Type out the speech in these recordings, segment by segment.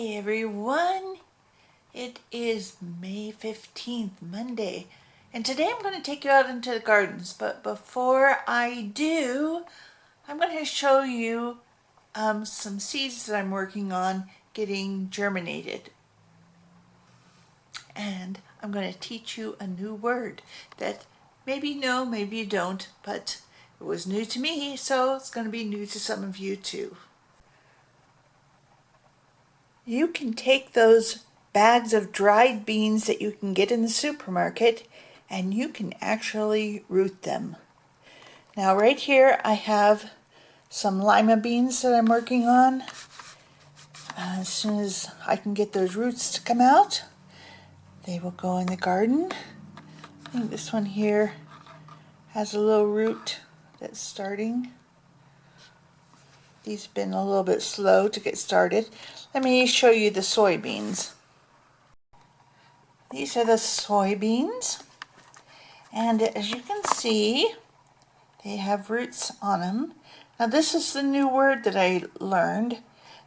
Hi everyone, it is May 15th, Monday, and today I'm going to take you out into the gardens, but before I do, I'm going to show you some seeds that I'm working on getting germinated. And I'm going to teach you a new word that maybe you know, maybe you don't, but it was new to me, so it's going to be new to some of you too. You can take those bags of dried beans that you can get in the supermarket and you can actually root them. Now right here I have some lima beans that I'm working on. As soon as I can get those roots to come out, they will go in the garden. I think this one here has a little root that's starting. These have been a little bit slow to get started. Let me show you the soybeans. These are the soybeans, and as you can see, they have roots on them. Now this is the new word that I learned.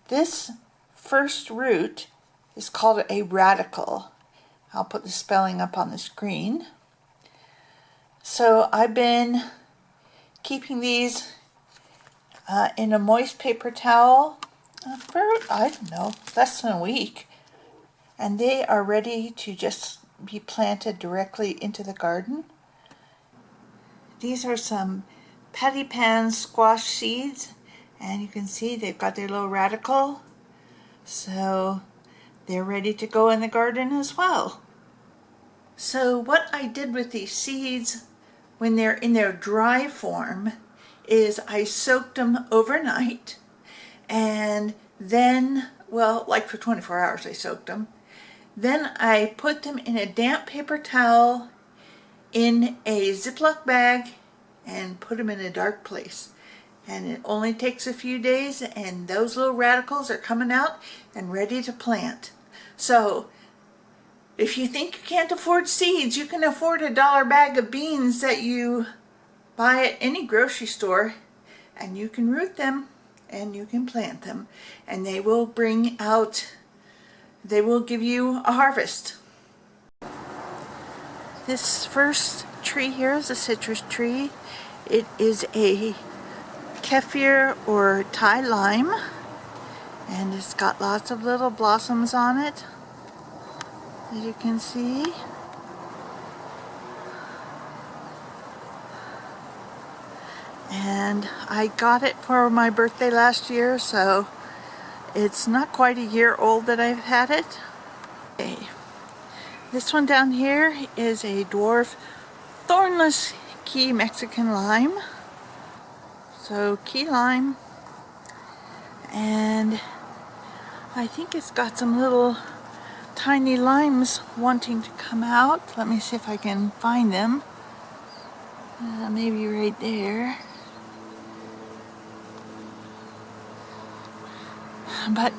This first root is called a radicle. I'll put the spelling up on the screen. So I've been keeping these in a moist paper towel for, I don't know, less than a week. And they are ready to just be planted directly into the garden. These are some patty pan squash seeds, and you can see they've got their little radicle, so they're ready to go in the garden as well. So what I did with these seeds when they're in their dry form is I soaked them overnight, and then, well, like for 24 hours I soaked them. Then I put them in a damp paper towel in a Ziploc bag and put them in a dark place. And it only takes a few days and those little radicals are coming out and ready to plant. So if you think you can't afford seeds, you can afford a $1 bag of beans that you buy at any grocery store, and you can root them and you can plant them, and they will bring out, they will give you a harvest. This first tree here is a citrus tree. It is a Kaffir or Thai lime, and it's got lots of little blossoms on it, as you can see. And I got it for my birthday last year, so it's not quite a year old that I've had it. Okay. This one down here is a dwarf thornless key Mexican lime. So key lime, and I think it's got some little tiny limes wanting to come out. Let me see if I can find them. Maybe right there. But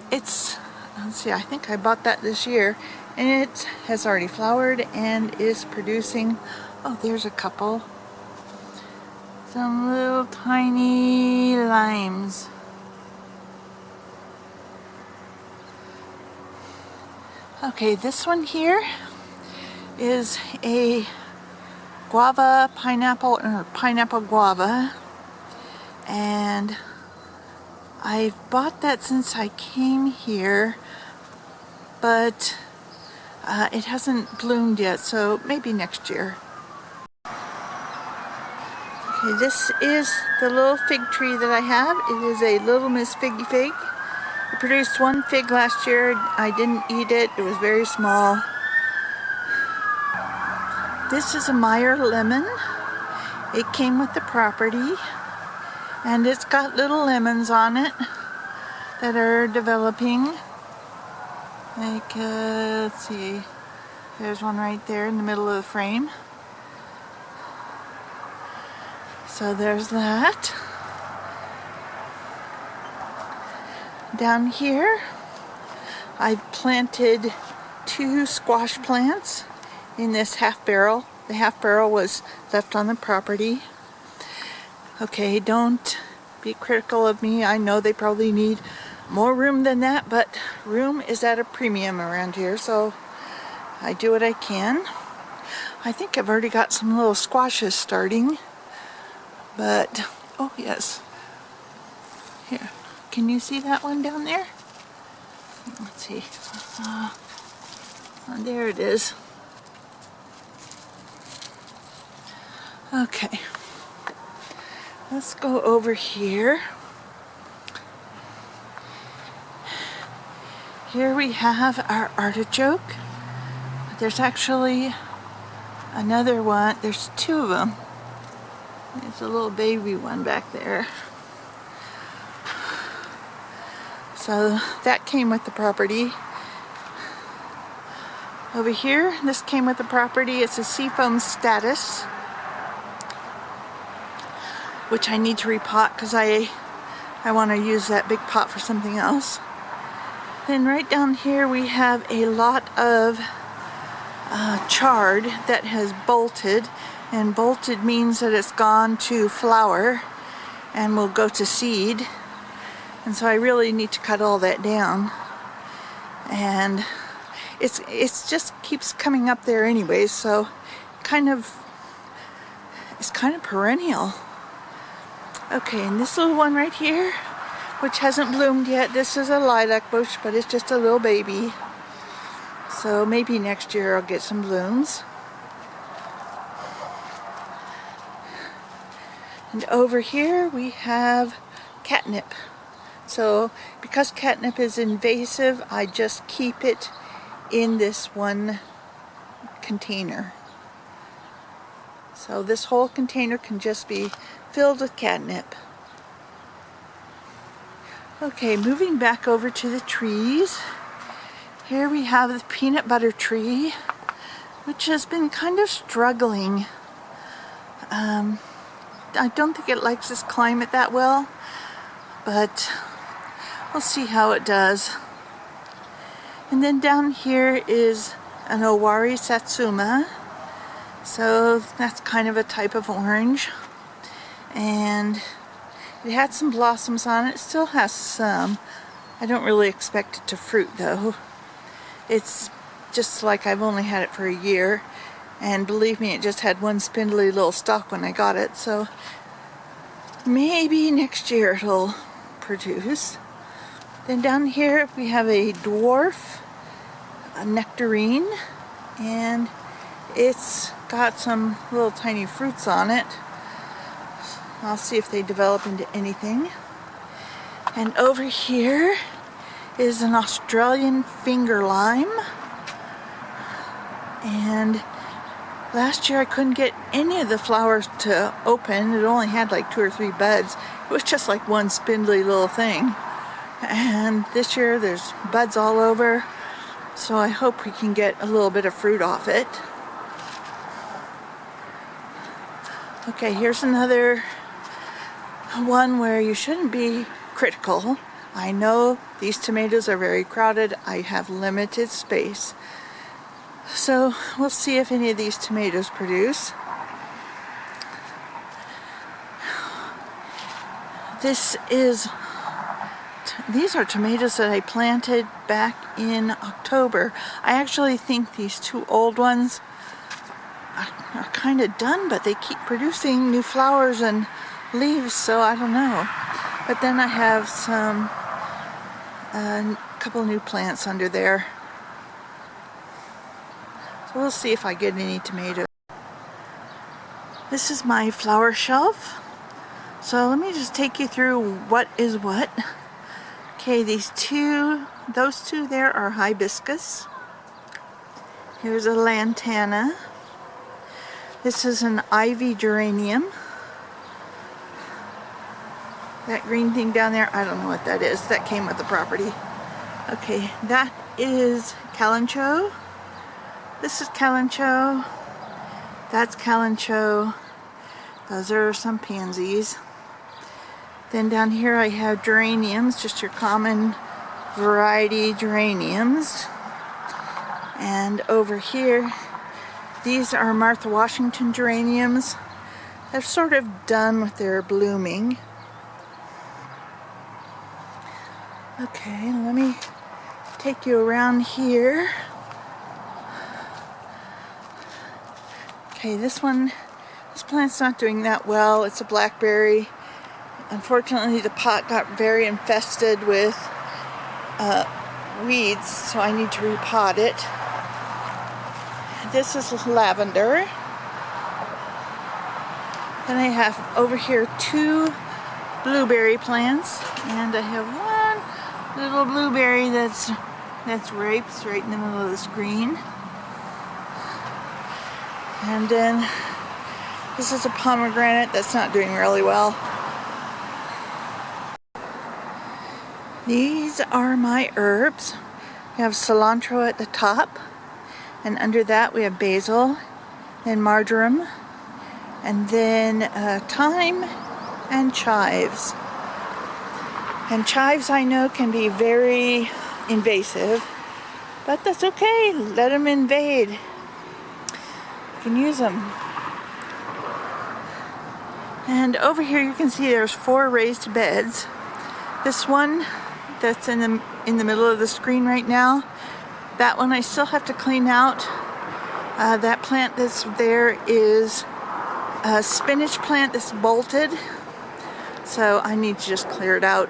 it's, let's see, I think I bought that this year, and it has already flowered and is producing, oh, there's a couple. Some little tiny limes. Okay, this one here is a guava pineapple, or pineapple guava, and I've bought that since I came here, but it hasn't bloomed yet, so maybe next year. Okay, this is the little fig tree that I have. It is a Little Miss Figgy Fig. It produced one fig last year. I didn't eat it. It was very small. This is a Meyer lemon. It came with the property, and it's got little lemons on it that are developing. Like, let's see, there's one right there in the middle of the frame. So there's that. Down here, I've planted 2 squash plants in this half barrel. The half barrel was left on the property. Okay, don't be critical of me. I know they probably need more room than that, but room is at a premium around here, so I do what I can. I think I've already got some little squashes starting, but oh yes, here, can you see that one down there? Let's see, there it is. Okay, let's go over here. Here we have our artichoke. There's actually another one. There's two of them. There's a little baby one back there. So that came with the property. Over here, this came with the property. It's a seafoam status, which I need to repot because I want to use that big pot for something else. Then right down here we have a lot of chard that has bolted, and bolted means that it's gone to flower and will go to seed, and so I really need to cut all that down, and it's just keeps coming up there anyway, so it's kind of perennial. Okay, and this little one right here, which hasn't bloomed yet, this is a lilac bush, but it's just a little baby. So maybe next year I'll get some blooms. And over here we have catnip. So because catnip is invasive, I just keep it in this one container. So this whole container can just be filled with catnip. Okay, moving back over to the trees. Here we have the peanut butter tree, which has been kind of struggling. I don't think it likes this climate that well, but we'll see how it does. And then down here is an Owari Satsuma. So that's kind of a type of orange. And it had some blossoms on it. It still has some. I don't really expect it to fruit though. It's just like I've only had it for a year, and believe me, it just had one spindly little stalk when I got it, so maybe next year it'll produce. Then down here we have a dwarf, a nectarine, and it's got some little tiny fruits on it. I'll see if they develop into anything. And over here is an Australian finger lime. And last year I couldn't get any of the flowers to open. It only had like 2 or 3 buds. It was just like one spindly little thing. And this year there's buds all over. So I hope we can get a little bit of fruit off it. Okay, here's another one where you shouldn't be critical. I know these tomatoes are very crowded. I have limited space. So we'll see if any of these tomatoes produce. These are tomatoes that I planted back in October. I actually think these 2 old ones are kind of done, but they keep producing new flowers and leaves, so I don't know. But then I have some a couple new plants under there. So we'll see if I get any tomatoes. This is my flower shelf. So let me just take you through what is what. Okay, those two there are hibiscus. Here's a lantana. This is an ivy geranium. That green thing down there, I don't know what that is. That came with the property. Okay, that is kalanchoe. This is kalanchoe. That's kalanchoe. Those are some pansies. Then down here I have geraniums, just your common variety geraniums. And over here, these are Martha Washington geraniums. They're sort of done with their blooming. Okay, let me take you around here. Okay, this plant's not doing that well. It's a blackberry. Unfortunately, the pot got very infested with weeds, so I need to repot it. This is lavender. Then I have over here 2 blueberry plants, and I have one little blueberry that's ripe. It's right in the middle of the screen. And then this is a pomegranate that's not doing really well. These are my herbs. We have cilantro at the top, and under that we have basil, then marjoram, and then thyme and chives. And chives, I know, can be very invasive, but that's okay. Let them invade. You can use them. And over here you can see there's 4 raised beds. This one that's in the middle of the screen right now, that one I still have to clean out. That plant that's there is a spinach plant that's bolted, so I need to just clear it out.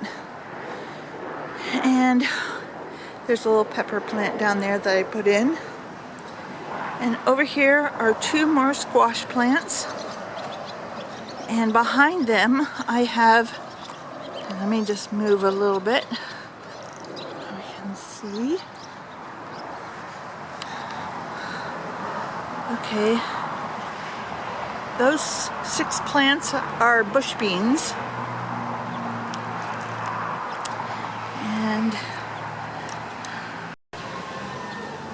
And there's a little pepper plant down there that I put in. And over here are 2 more squash plants. And behind them I have, let me just move a little bit so you can see. Okay, those 6 plants are bush beans. And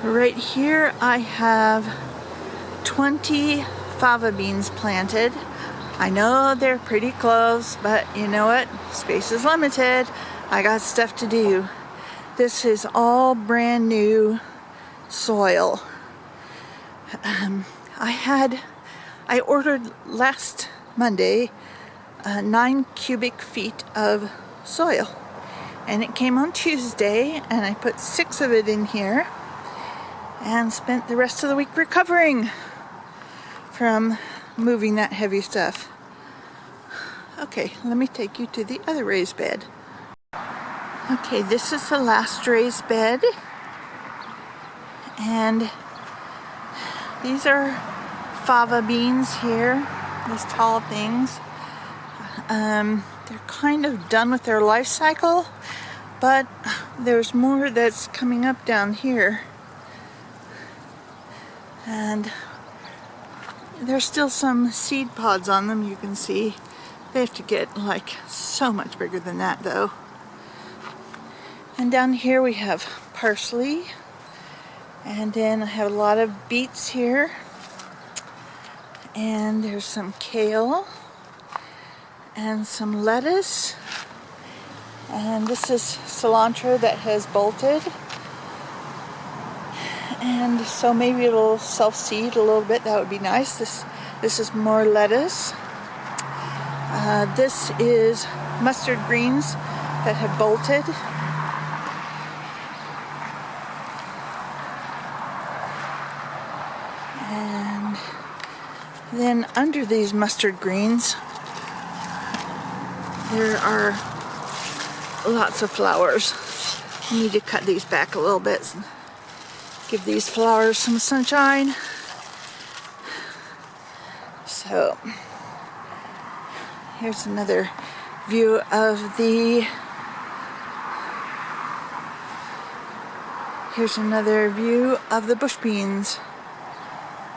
right here I have 20 fava beans planted. I know they're pretty close, but you know what? Space is limited. I got stuff to do. This is all brand new soil. I ordered last Monday 9 cubic feet of soil, and it came on Tuesday, and I put 6 of it in here and spent the rest of the week recovering from moving that heavy stuff. Okay, let me take you to the other raised bed. Okay, this is the last raised bed, and these are fava beans here, these tall things. They're kind of done with their life cycle, but there's more that's coming up down here. And there's still some seed pods on them, you can see. They have to get like so much bigger than that though. And down here we have parsley, and then I have a lot of beets here, and there's some kale and some lettuce, and this is cilantro that has bolted, and so maybe it'll self-seed a little bit. That would be nice. This is more lettuce. This is mustard greens that have bolted. And then under these mustard greens there are lots of flowers. I need to cut these back a little bit, give these flowers some sunshine. So here's another view of the bush beans.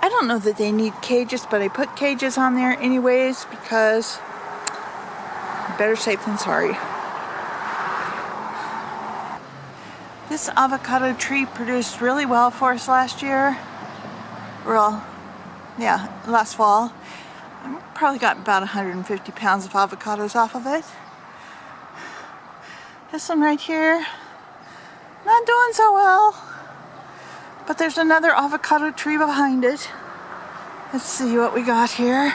I don't know that they need cages, but I put cages on there anyways because better safe than sorry. This avocado tree produced really well for us last year. Well, yeah, last fall. I probably got about 150 pounds of avocados off of it. This one right here, not doing so well. But there's another avocado tree behind it. Let's see what we got here.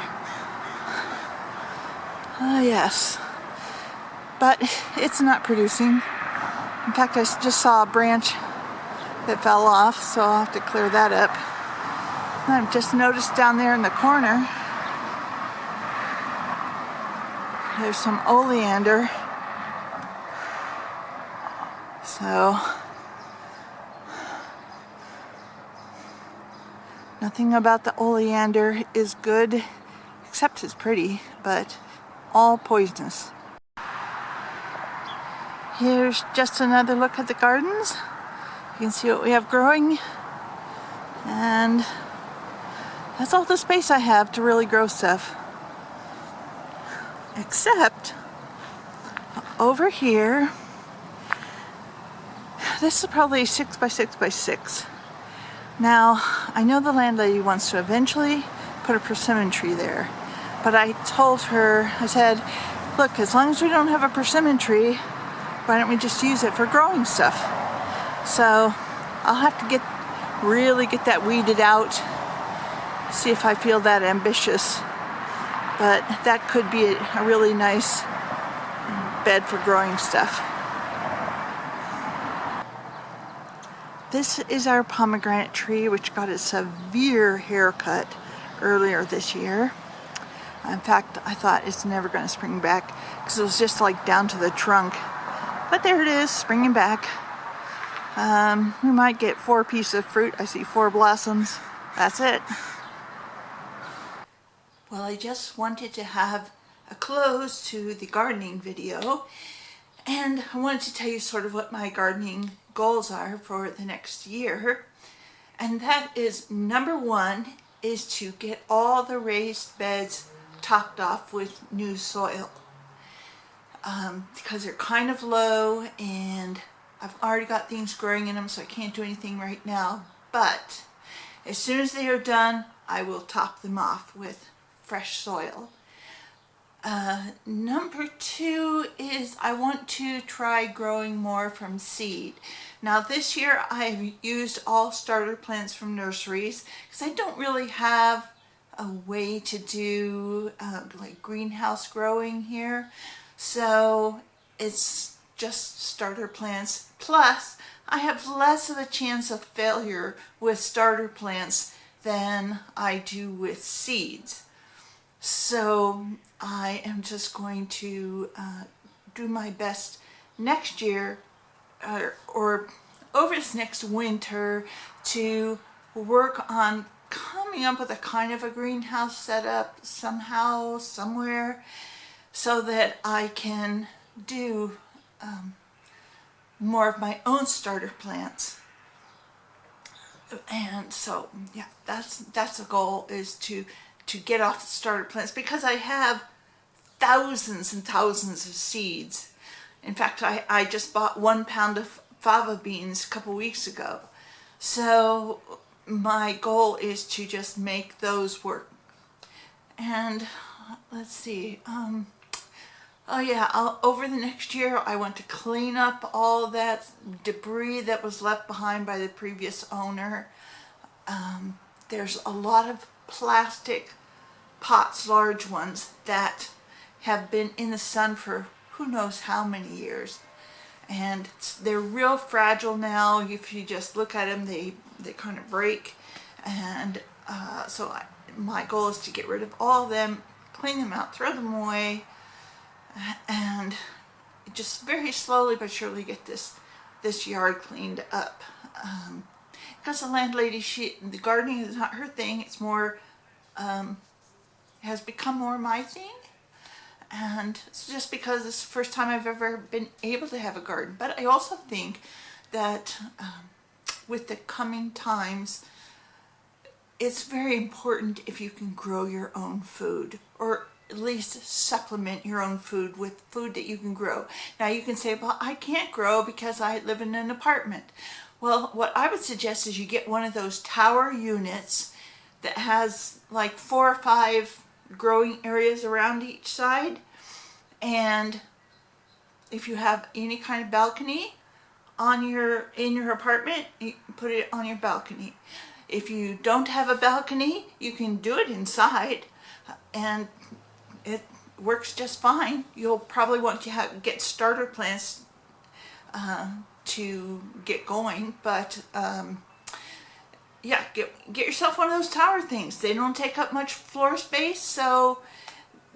Ah, yes. But it's not producing. In fact, I just saw a branch that fell off, so I'll have to clear that up. And I've just noticed down there in the corner, there's some oleander. So, nothing about the oleander is good, except it's pretty, but all poisonous. Here's just another look at the gardens. You can see what we have growing, and that's all the space I have to really grow stuff. Except over here, this is probably 6 by 6 by 6. Now, I know the landlady wants to eventually put a persimmon tree there, but I told her, I said, look, as long as we don't have a persimmon tree, why don't we just use it for growing stuff? So I'll have to really get that weeded out, see if I feel that ambitious. But that could be a really nice bed for growing stuff. This is our pomegranate tree, which got a severe haircut earlier this year. In fact, I thought it's never going to spring back because it was just like down to the trunk. But there it is, springing back. We might get 4 pieces of fruit. I see 4 blossoms. That's it. Well, I just wanted to have a close to the gardening video, and I wanted to tell you sort of what my gardening goals are for the next year. And that is, number 1 is to get all the raised beds topped off with new soil. Because they're kind of low and I've already got things growing in them, so I can't do anything right now. But as soon as they are done, I will top them off with fresh soil. Number 2 is I want to try growing more from seed. Now this year I've used all starter plants from nurseries because I don't really have a way to do like greenhouse growing here. So it's just starter plants. Plus, I have less of a chance of failure with starter plants than I do with seeds. So I am just going to do my best next year or over this next winter to work on coming up with a kind of a greenhouse setup somehow, somewhere, so that I can do more of my own starter plants. And so, yeah, that's a goal, is to get off the starter plants, because I have thousands and thousands of seeds. In fact, I just bought 1 pound of fava beans a couple weeks ago. So my goal is to just make those work. And let's see, oh yeah, over the next year I want to clean up all that debris that was left behind by the previous owner. There's a lot of plastic pots, large ones, that have been in the sun for who knows how many years. And they're real fragile now. If you just look at them, they kind of break. And so my goal is to get rid of all of them, clean them out, throw them away, and just very slowly but surely get this yard cleaned up. Because the landlady, the gardening is not her thing. It's more, has become more my thing. And it's just because it's the first time I've ever been able to have a garden. But I also think that with the coming times, it's very important if you can grow your own food, or at least supplement your own food with food that you can grow. Now you can say, well, I can't grow because I live in an apartment. Well, what I would suggest is you get one of those tower units that has like 4 or 5 growing areas around each side. And if you have any kind of balcony in your apartment, you put it on your balcony. If you don't have a balcony, you can do it inside, and it works just fine. You'll probably want to get starter plants to get going, but yeah, get yourself one of those tower things. They don't take up much floor space, so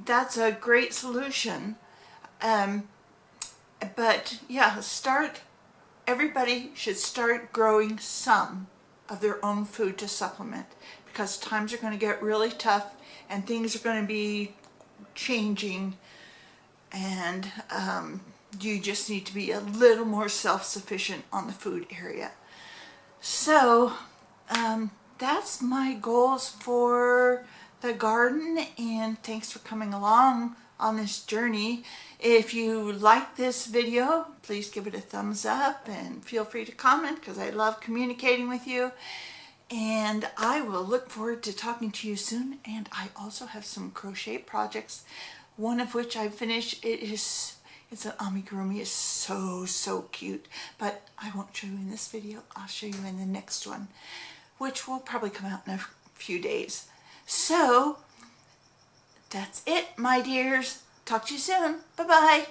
that's a great solution. But yeah, everybody should start growing some of their own food to supplement, because times are going to get really tough and things are going to be changing, and you just need to be a little more self-sufficient on the food area. So that's my goals for the garden, and thanks for coming along on this journey. If you like this video, please give it a thumbs up and feel free to comment, because I love communicating with you. And I will look forward to talking to you soon. And I also have some crochet projects, one of which I finished. It's an amigurumi. It's so cute, but I won't show you in this video. I'll show you in the next one, which will probably come out in a few days. So that's it, my dears. Talk to you soon. Bye-bye.